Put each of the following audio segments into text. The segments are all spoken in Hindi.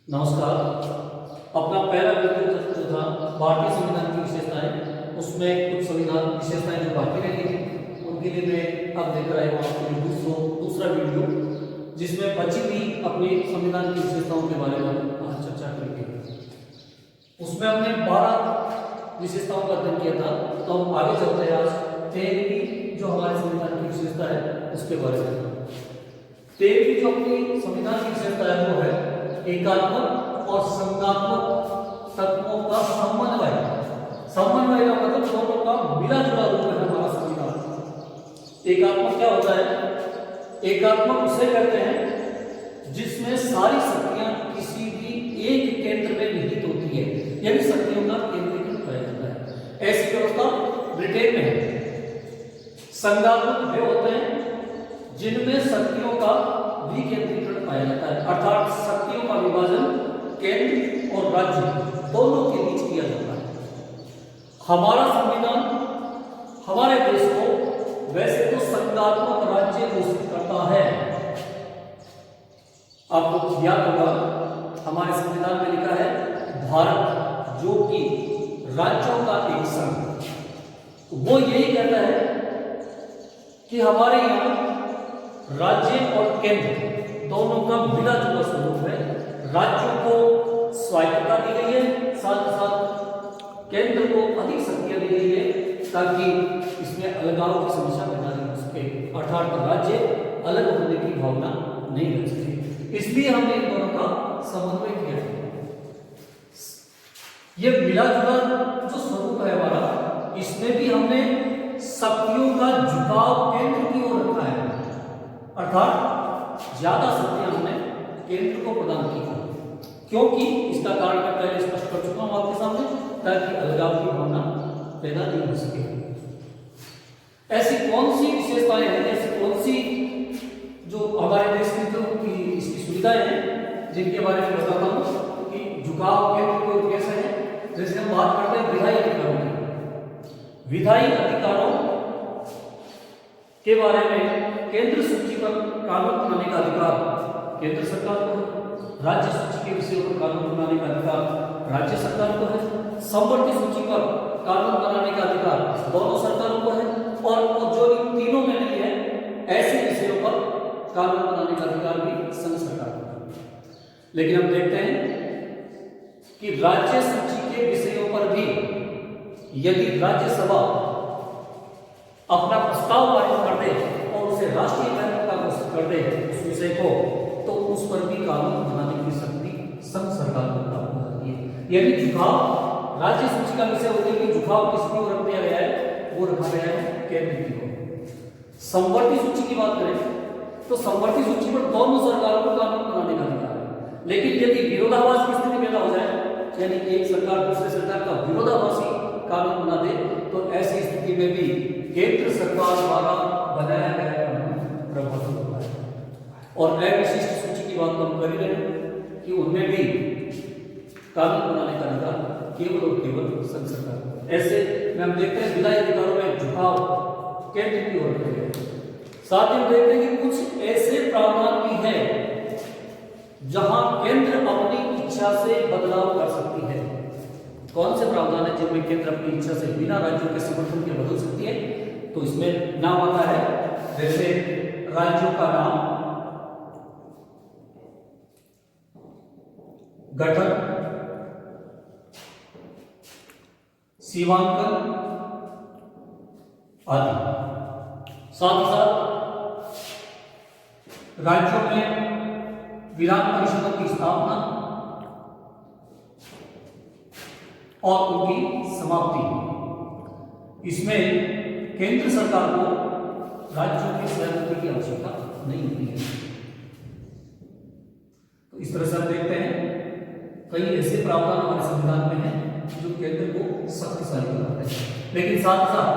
नमस्कार। अपना पहला वीडियो जो था भारतीय संविधान की विशेषताएं, उसमें कुछ संविधान विशेषताएं जो बाकी रह गई थी उनके लिए मैं अब लेकर आया हूँ आपके लिए दूसरा वीडियो, जिसमें बची हुई अपनी संविधान की विशेषताओं के बारे में आज चर्चा करेंगे। उसमें हमने 12 विशेषताओं का अध्ययन किया था, तो हम आगे चलते हैं आज 13वीं जो हमारे संविधान की विशेषता है उसके बारे में। 13वीं जो अपनी संविधान की विशेषता है वो है एकात्मक और संघात्मक तत्वों का समन्वय। समन्वय का मतलब दोनों का मिला जुला रूप है हमारा संविधान। एकात्मक क्या होता है? एकात्मक उसे कहते हैं जिसमें सारी शक्तियां किसी भी एक केंद्र में निहित होती है, यानी शक्तियों का केंद्रीकरण पाया जाता है। ऐसी व्यवस्था ब्रिटेन में है। संघात्मक वे होते हैं जिनमें शक्तियों का विकेंद्रीकरण पाया जाता है, अर्थात शक्तियों का विभाजन केंद्र और राज्य दोनों के बीच किया जाता है। हमारा संविधान हमारे देश को वैसे तो संघात्मक राज्य घोषित करता है। आपको याद होगा हमारे संविधान में लिखा है भारत जो कि राज्यों का एक संघ। वो यही कहता है कि हमारे यहाँ राज्य और केंद्र दोनों का मिला जुला स्वरूप है। राज्यों को स्वायत्तता दी गई है, साथ साथ केंद्र को अधिक शक्तियां दी गई है ताकि इसमें अलगाव की समस्या पैदा नहीं हो सके, अर्थात राज्य अलग होने की भावना नहीं रख सके। इसलिए हमने इन दोनों का समन्वय किया है। यह मिला जुला जो स्वरूप है हमारा, इसमें भी हमने शक्तियों का झुकाव केंद्र की ओर रखा है, अर्थात ज्यादा शक्तियां हमने केंद्र को प्रदान की है। क्योंकि इसका कारण मैं पहले स्पष्ट कर चुका हूं आपके सामने, ताकि अलगाव की भावना पैदा नहीं हो सके। ऐसी कौन सी विशेषताएं हैं, ऐसी कौन सी जो हमारे देश की जो इसकी सुविधाएं हैं जिनके बारे में बताता हूं कि झुकाव केंद्र की ओर कैसे है। जैसे हम बात करते हैं विधायी अधिकारों की। विधायी अधिकारों के बारे में केंद्र सूची पर कानून बनाने का अधिकार केंद्र सरकार को है। राज्य सूची के विषयों पर कानून बनाने का अधिकार राज्य सरकार को है। समवर्ती सूची पर कानून बनाने का अधिकार दोनों सरकारों को है। और जो इन तीनों में नहीं है, ऐसे विषयों पर कानून बनाने का अधिकार भी संघ सरकार को है। लेकिन हम देखते हैं कि राज्य सूची के विषयों पर भी यदि राज्यसभा अपना प्रस्ताव पारित कर दे और उसे राष्ट्रीय महत्व का घोषित कर दे उस विषय को, तो उस पर भी कानून बनाने की शक्ति संघ सरकार को प्राप्त हो जाती है। यदि झुकाव राज्य सूची का विषय होते कि झुकाव किसकी ओर रख दिया गया है, वो रखा गया है केंद्र की ओर। समवर्ती सूची की बात करें तो समवर्ती सूची पर दोनों सरकारों को कानून बनाने का अधिकार है। लेकिन यदि विरोधाभास की स्थिति पैदा हो जाए, यानी एक सरकार दूसरे सरकार का विरोधाभासी कानून बना दे, तो ऐसी स्थिति में भी केंद्र सरकार द्वारा बनाया गया कानून प्रभावी होता है। और अविशिष्ट सूची की बात तो हम कर ही रहे हैं कि उनमें भी कानून बनाने का अधिकार केवल और केवल संघ सरकार। ऐसे में हम देखते हैं विधायी अधिकारों में झुकाव केंद्र की ओर है। साथ ही हम देखते हैं कि कुछ ऐसे प्रावधान भी हैं जहां केंद्र अपनी इच्छा से बदलाव कर सकती है। कौन से प्रावधान है जिनमें केंद्र अपनी इच्छा से बिना राज्यों के समर्थन के बदल सकती है? तो इसमें नाम आता है जैसे राज्यों का नाम, गठन, सीमांकन आदि। साथ ही साथ राज्यों में विधान परिषदों की स्थापना और उनकी समाप्ति। इसमें केंद्र सरकार को राज्यों की सहमति की आवश्यकता नहीं होती है। तो इस तरह से हम देखते हैं कई ऐसे प्रावधान हमारे संविधान में हैं जो केंद्र को शक्तिशाली बनाते हैं, लेकिन साथ साथ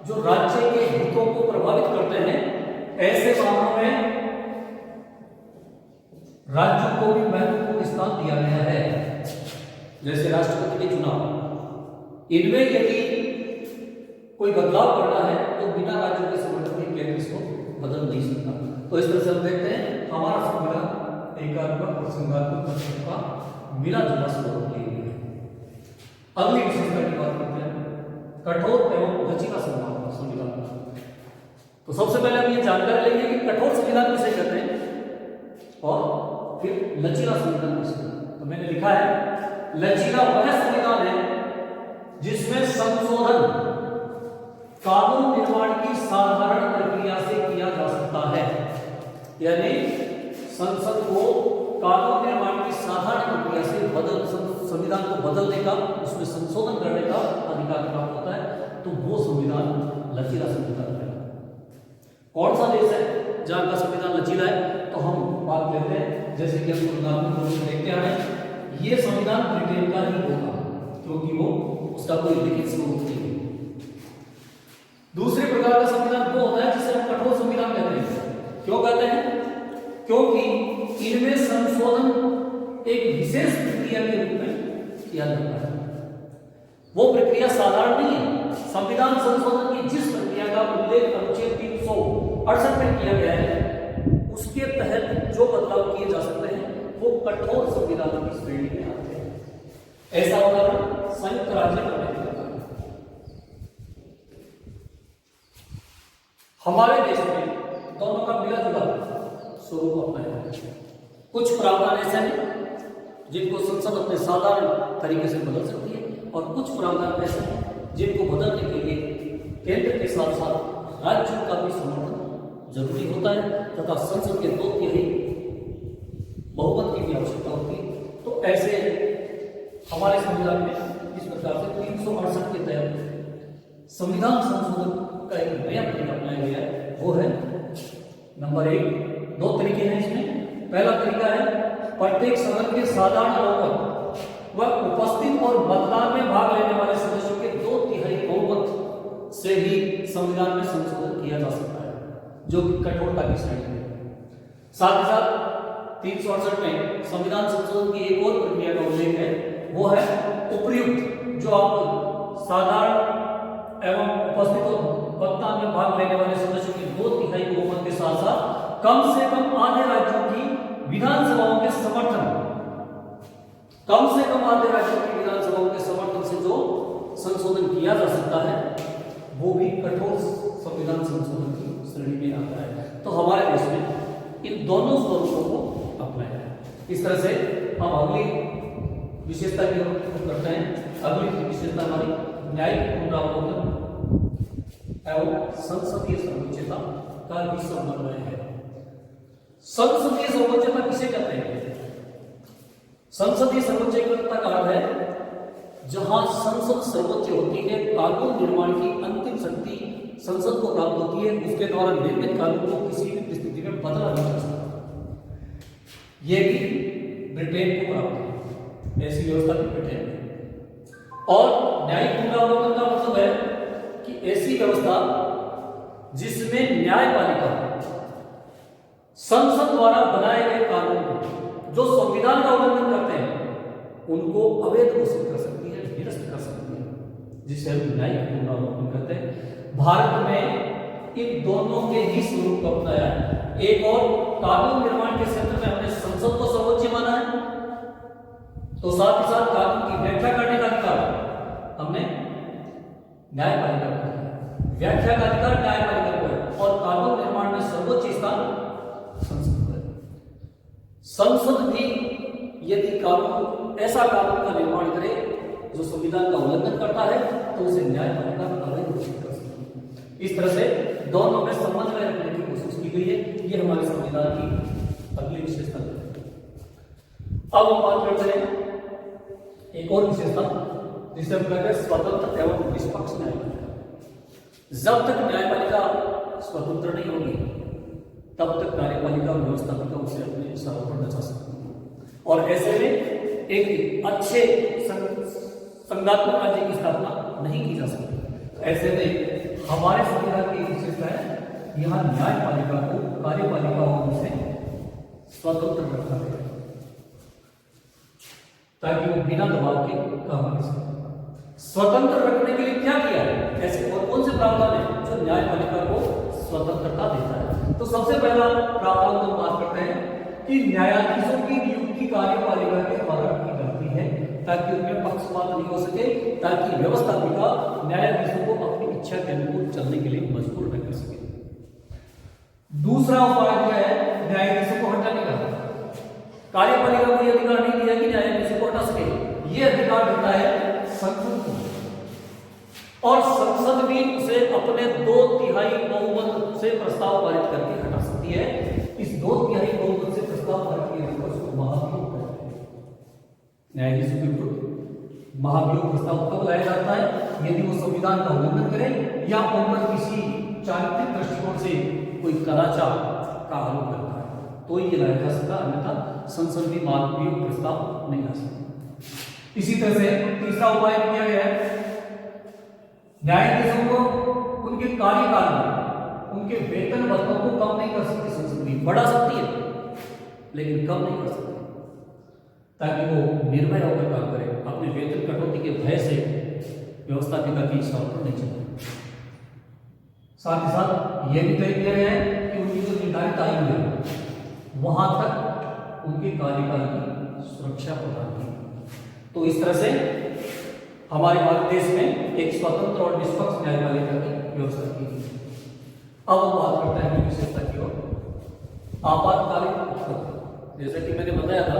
जो राज्य के हितों को प्रभावित करते हैं, ऐसे मामलों में राज्यों को भी महत्वपूर्ण स्थान दिया गया है। जैसे राष्ट्रपति के चुनाव, इनमें यदि कोई बदलाव करना है तो बिना राज्यों के समर्थन के केंद्र इसको बदल नहीं सकता। तो इस तरह से हम देखते हैं हमारा संविधान एकात्मक और संघात्मक तत्वों का मिला जुला स्वरूप लिए हुए है। अगली विशेषता की बात करते हैं, कठोर एवं लचीला संविधान। तो सबसे पहले हम ये जानकारी लेंगे कि कठोर संविधान किसे कहते हैं और फिर लचीला संविधान किसे कहते हैं। तो मैंने लिखा है, लचीला वह संविधान है जिसमें संशोधन कानून निर्माण की साधारण प्रक्रिया से किया जा सकता है, यानी संसद को कानून निर्माण की साधारण प्रक्रिया से संविधान को बदलने का, उसमें संशोधन करने का अधिकार प्राप्त होता है, तो वो संविधान लचीला संविधान है। कौन सा देश है जहां का संविधान लचीला है? तो हम बात लेते हैं, जैसे कि हम तुलनात्मक रूप से देखते आ रहे हैं, ये संविधान ब्रिटेन का ही होगा क्योंकि वो उसका कोई लिखित स्वरूप नहीं है। दूसरे प्रकार का संविधान वो होता है जिसे हम कठोर संविधान कहते हैं। क्यों कहते हैं? क्योंकि इनमें संशोधन एक विशेष प्रक्रिया के रूप में किया जाता है। वो प्रक्रिया साधारण नहीं है। संविधान संशोधन की जिस प्रक्रिया का उल्लेख अनुच्छेद 368 में किया गया है, उसके तहत जो बदलाव किए जा सकते हैं वो कठोर संविधान की श्रेणी में आते हैं। ऐसा उदाहरण संयुक्त राज्य अमेरिका का। हमारे देश में दोनों का मिला जुला स्वरूप अपनाया है। कुछ प्रावधान ऐसे हैं जिनको संसद अपने साधारण तरीके से बदल सकती है और कुछ प्रावधान ऐसे हैं जिनको बदलने के लिए केंद्र के साथ साथ राज्यों का भी समर्थन जरूरी होता है तथा संसद के 2/3 बहुमत की भी आवश्यकता होती है। तो ऐसे हमारे संविधान में इस प्रकार से 368 के तहत संविधान संशोधन का एक नया तरीका अपनाया गया है। वो है नंबर 1, 2 तरीके हैं इसमें। पहला तरीका है प्रत्येक सदन के साधारण लोगों व उपस्थित और मतदान में भाग लेने वाले सदस्यों के 2/3 बहुमत से ही संविधान में संशोधन किया जा सकता है, जो कि कठोरता की श्रेणी है। साथ ही साथ 368 में संविधान संशोधन की एक और प्रक्रिया का उल्लेख है, वो है उपयुक्त, जो आप साधारण एवं उपस्थित और मतदान में भाग लेने वाले सदस्यों की 2/3 बहुमत के साथ साथ कम से कम आधे राज्यों की विधानसभाओं के समर्थन, कम से कम आधे राज्यों की विधानसभाओं के समर्थन से जो संशोधन किया जा सकता है, वो भी कठोर संविधान संशोधन की श्रेणी में आता है। तो हमारे देश में इन दोनों स्वरूपों को अपनाया है। इस तरह से हम अगली विशेषता की ओर करते हैं। अगली विशेषता हमारी न्यायिक पुनरावलोकन एवं संसदीय सर्वोच्चता का भी समन्वय है। संसदीय सर्वोच्चता किसे कहते हैं? संसदीय सर्वोच्चता का अर्थ है जहां संसद सर्वोच्च होती है, कानून निर्माण की अंतिम शक्ति संसद को प्राप्त होती है, उसके द्वारा निर्मित कानून को किसी भी परिस्थिति में बदला नहीं जा सकता। यह भी ब्रिटेन को प्राप्त है, ऐसी व्यवस्था भी ब्रिटेन में। और न्यायिक पुनरावलोकन का मतलब है कि ऐसी व्यवस्था जिसमें न्यायपालिका संसद द्वारा बनाए गए कानून को, जो संविधान का उल्लंघन करते हैं, उनको अवैध घोषित कर सकती है, निरस्त कर सकती है, जिसे हम न्यायिक पुनरावलोकन कहते हैं। भारत में इन दोनों के ही स्वरूप को अपनाया है। एक और कानून निर्माण के क्षेत्र में हमने संसद को सर्वोच्च माना है, तो साथ ही साथ कानून की व्याख्या करने का अधिकार हमने न्यायपालिका को दिया। व्याख्या का अधिकार न्यायपालिका को है और कानून निर्माण में सर्वोच्च स्थान संसद को है। संसद भी यदि कानून, ऐसा कानून का निर्माण करे जो संविधान का उल्लंघन करता है, तो उसे न्यायपालिका अवैध घोषित कर सकती है। इस तरह से दोनों में समन्वय रखने की कोशिश की गई है। ये हमारे संविधान की अगली विशेषता है। अब हम बात करते हैं एक और विशेषता जिसे हम कहते हैं स्वतंत्र एवं निष्पक्ष न्यायपालिका। जब तक न्यायपालिका स्वतंत्र नहीं होगी, तब तक कार्यपालिका व्यवस्थापिका उसे अपने इशारों पर नचा सकती है और ऐसे में एक अच्छे संघात्मक राज्य की स्थापना नहीं की जा सकती। ऐसे में हमारे संविधान की विशेषता है, यहाँ न्यायपालिका को कार्यपालिकाओं से स्वतंत्र रखा गया ताकि वो बिना दबाव के काम कर सके। स्वतंत्र रखने के लिए क्या किया है? ऐसे कौन से प्रावधान है जो न्यायपालिका को स्वतंत्रता देता है? तो सबसे पहला प्रावधान तो बात करते हैं कि न्यायाधीशों की नियुक्ति कार्यपालिका के द्वारा की जाती है ताकि उनमें पक्षपात नहीं हो सके, ताकि व्यवस्थापिका न्यायाधीशों को अपनी इच्छा के अनुकूल चलने के लिए मजबूर न कर सके। दूसरा उपाय क्या है न्यायाधीशों को हटाने का। कार्यपालिका को यह अधिकार नहीं दिया कि न्यायाधीशों को हटा सके, यह अधिकार देता है संसद को, और संसद भी उसे अपने 2/3 बहुमत से प्रस्ताव पारित करके हटा सकती है। इस 2/3 बहुमत से प्रस्ताव पारित किए जाने को महाभियोग कहते हैं। न्यायाधीशों के विरुद्ध महाभियोग प्रस्ताव कब लाया जाता है? यदि वो संविधान का उल्लंघन करे या उन पर किसी चारित्रिक दृष्टिकोण से कोई कदाचार का आरोप करता है तो ये लाया जा सकता, अन्यथा संसद भी महाभियोग प्रस्ताव नहीं ला सकती। इसी तरह से तीसरा उपाय किया गया है, न्यायाधीशों को उनके कार्यकाल में उनके वेतन भत्तों को कम नहीं कर सकती संसद भी, बढ़ा सकती है लेकिन कम नहीं कर सकती, ताकि वो निर्भय होकर काम करे, अपने वेतन कटौती के भय से व्यवस्थापिका की इच्छाओं पर नहीं चले। साथ ही साथ यह भी तय किया गया है कि उनकी जो निर्धारित आयु है वहां तक उनके कार्यकाल की सुरक्षा प्रदान की। तो इस तरह से हमारे भारत देश में एक स्वतंत्र और निष्पक्ष न्यायपालिका की व्यवस्था की गई। अब हम बात करते हैं विशेषता की ओर। आपातकालीन उत्पत्ति, जैसा कि मैंने बताया था,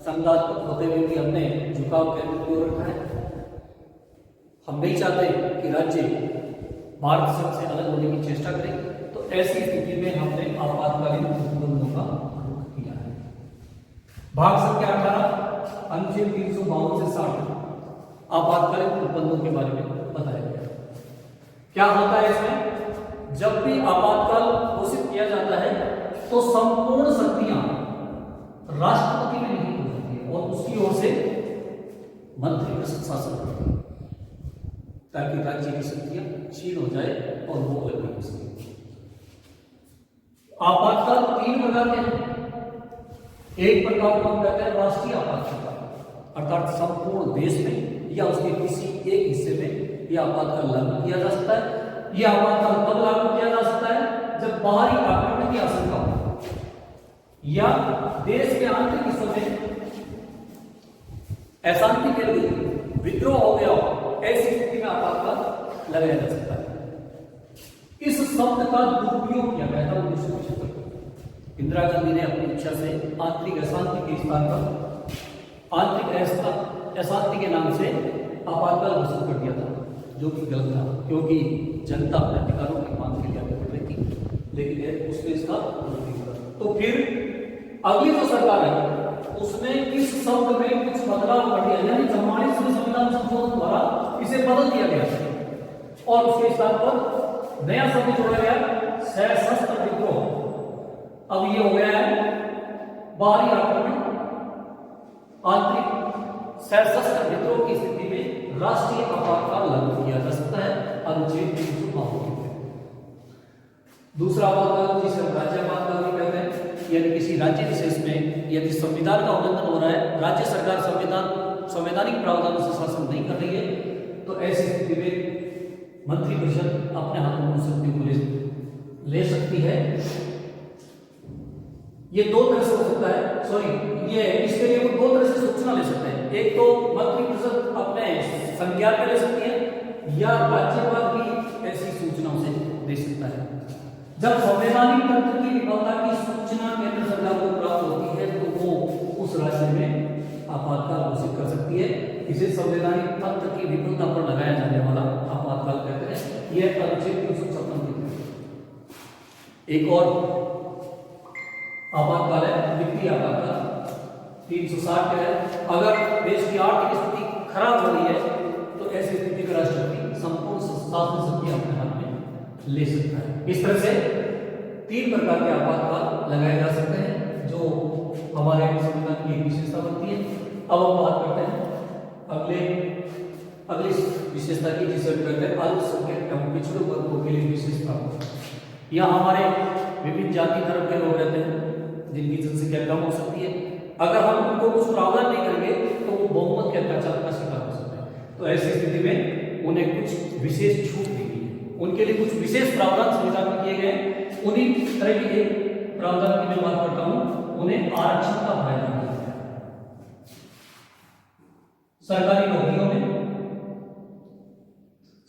संघात्मक होते हुए भी हमने झुकाव केंद्र की ओर रखा है। हम नहीं चाहते कि राज्य भारत संघ से अलग होने की चेष्टा करें, तो ऐसी स्थिति में हमने आपातकालीन उपबंधों का रुख किया है। भाग संख्या 18 अनुच्छेद 352 से 60 आपातकालीन उपबंधों के बारे में बताया गया। क्या होता है इसमें? जब भी आपातकाल घोषित किया जाता है तो संपूर्ण शक्तियां राष्ट्रपति में नहीं हो जाती है और उसकी ओर से मंत्रिपरिषद शासन करती है, ताकि राज्य की शक्तियां क्षीण हो जाए और वो अलग नहीं हो सके। आपातकाल 3 प्रकार के हैं। एक प्रकार को हम कहते हैं राष्ट्रीय आपातकाल, अर्थात संपूर्ण देश में या उसके किसी एक हिस्से में यह आपातकाल लागू किया जा सकता है। यह आपातकाल तब लागू किया जा सकता है जब बाहरी आक्रमण की आशंका हो या देश के आंतरिक हिस्सों में अशांति फैल गई, विद्रोह हो गया हो, ऐसी स्थिति में आपातकाल लगाया जा सकता है। इस शब्द का दुरुपयोग किया गया था 1975 में। इंदिरा गांधी ने अपनी इच्छा से आंतरिक अशांति के स्थान पर आंतरिक अशांति के नाम से आपातकाल घोषित कर दिया था, जो कि गलत था, क्योंकि जनता अपने अधिकारों की मांग के लिए आगे बढ़ रही थी, लेकिन उसने इसका विरोध किया। तो फिर अगली जो सरकार है उसने इस शब्द में कुछ बदलाव कर दिया, यानी 44वें संविधान संशोधन द्वारा इसे बदल दिया गया और उसके स्थान पर नया शब्द जोड़ा गया सशस्त्र विद्रोह। अब ये हो गया है बाहरी आक्रमण, आंतरिक सशस्त्र विद्रोह की स्थिति में राष्ट्रीय आपातकाल लागू किया जा सकता है अनुच्छेद 352। दूसरा आपातकाल जिसे हम राज्य आपातकाल भी कहते हैं, यानी किसी राज्य विशेष में यदि संविधान का उल्लंघन हो रहा है, राज्य सरकार संवैधानिक प्रावधानों से शासन नहीं कर रही है, तो ऐसी स्थिति में मंत्रिपरिषद अपने हाथों में शक्ति को ले सकती है। ये दो तरह से हो सकता है, ये इसके लिए वो दो तरह से सूचना ले सकते हैं। एक तो मंत्रिपरिषद अपने संज्ञान में ले सकती है या राज्यपाल भी ऐसी सूचना उसे दे सकता है। जब संवैधानिक तंत्र की विफलता की सूचना केंद्र सरकार को प्राप्त होती है तो वो उस राज्य में आपातकाल घोषित कर सकती है। इसे संवैधानिक तंत्र की विफलता पर लगाया जाने वाला आपातकाल कहते हैं। यह अनुच्छेद 356। एक और आपातकाल है वित्तीय आपातकाल 360 के है। अगर देश की आर्थिक स्थिति खराब हो रही है तो ऐसी स्थिति में राष्ट्रपति संपूर्ण शासन शक्ति अपने हाथ में ले सकता है। इस तरह से 3 प्रकार के आपातकाल लगाए जा सकते हैं जो हमारे संविधान की एक विशेषता बनती है। अब हम बात करते हैं अगली विशेषता की, जिसे हम कहते हैं अल्पसंख्यक एवं पिछड़े वर्गों के लिए विशेष प्रावधान। यहाँ हमारे विभिन्न जाति धर्म के लोग रहते हैं जिनकी जनसंख्या कम हो सकती है। अगर हम उनको कुछ प्रावधान नहीं करेंगे तो वो बहुमत के अत्याचार का शिकार हो सकते हैं। तो ऐसी स्थिति में उन्हें कुछ विशेष छूट दी गई है, उनके लिए कुछ विशेष प्रावधान संविधान में किए गए। उन्हीं तरह की एक प्रावधान की मैं बात करता हूं, उन्हें आरक्षण का फायदा मिलता है। सरकारी नौकरियों में,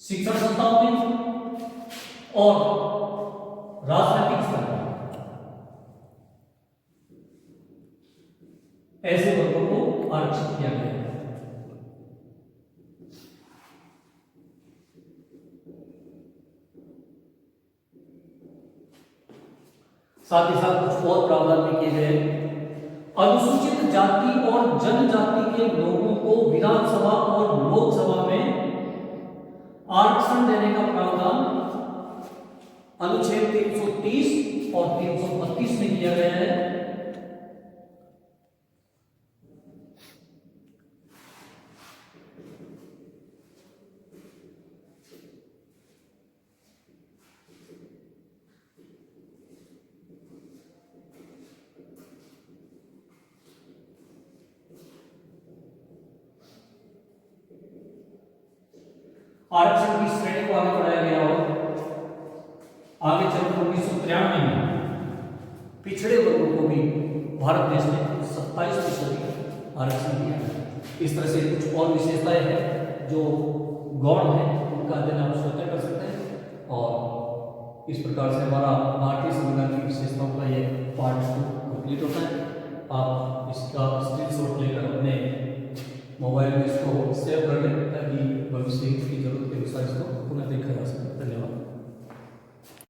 शिक्षण संस्थाओं में और राजनीतिक स्तर पर ऐसे वर्गों को आरक्षित किया गया है। साथ ही साथ कुछ और प्रावधान भी किए गए। अनुसूचित जाति और जनजाति के लोगों को विधानसभा और लोकसभा में आरक्षण देने का प्रावधान अनुच्छेद 330 और 332 में किया गया है। आरक्षण की श्रेणी को आगे बढ़ाया गया और आगे चलकर 1993 में पिछड़े वर्गों को भी भारत देश में 27% आरक्षण दिया गया। इस तरह से कुछ और विशेषताएं हैं जो गौण है, उनका अध्ययन आप स्वतः कर सकते हैं। और इस प्रकार से हमारा भारतीय संविधान की विशेषताओं का ये पार्ट 2 कंप्लीट होता है। आप इसका स्क्रीनशॉट लेकर अपने मोबाइल में इसको सेव कर लें ताकि भविष्य की जरूरत के अनुसार इसको पुनः देखा जा सके। धन्यवाद।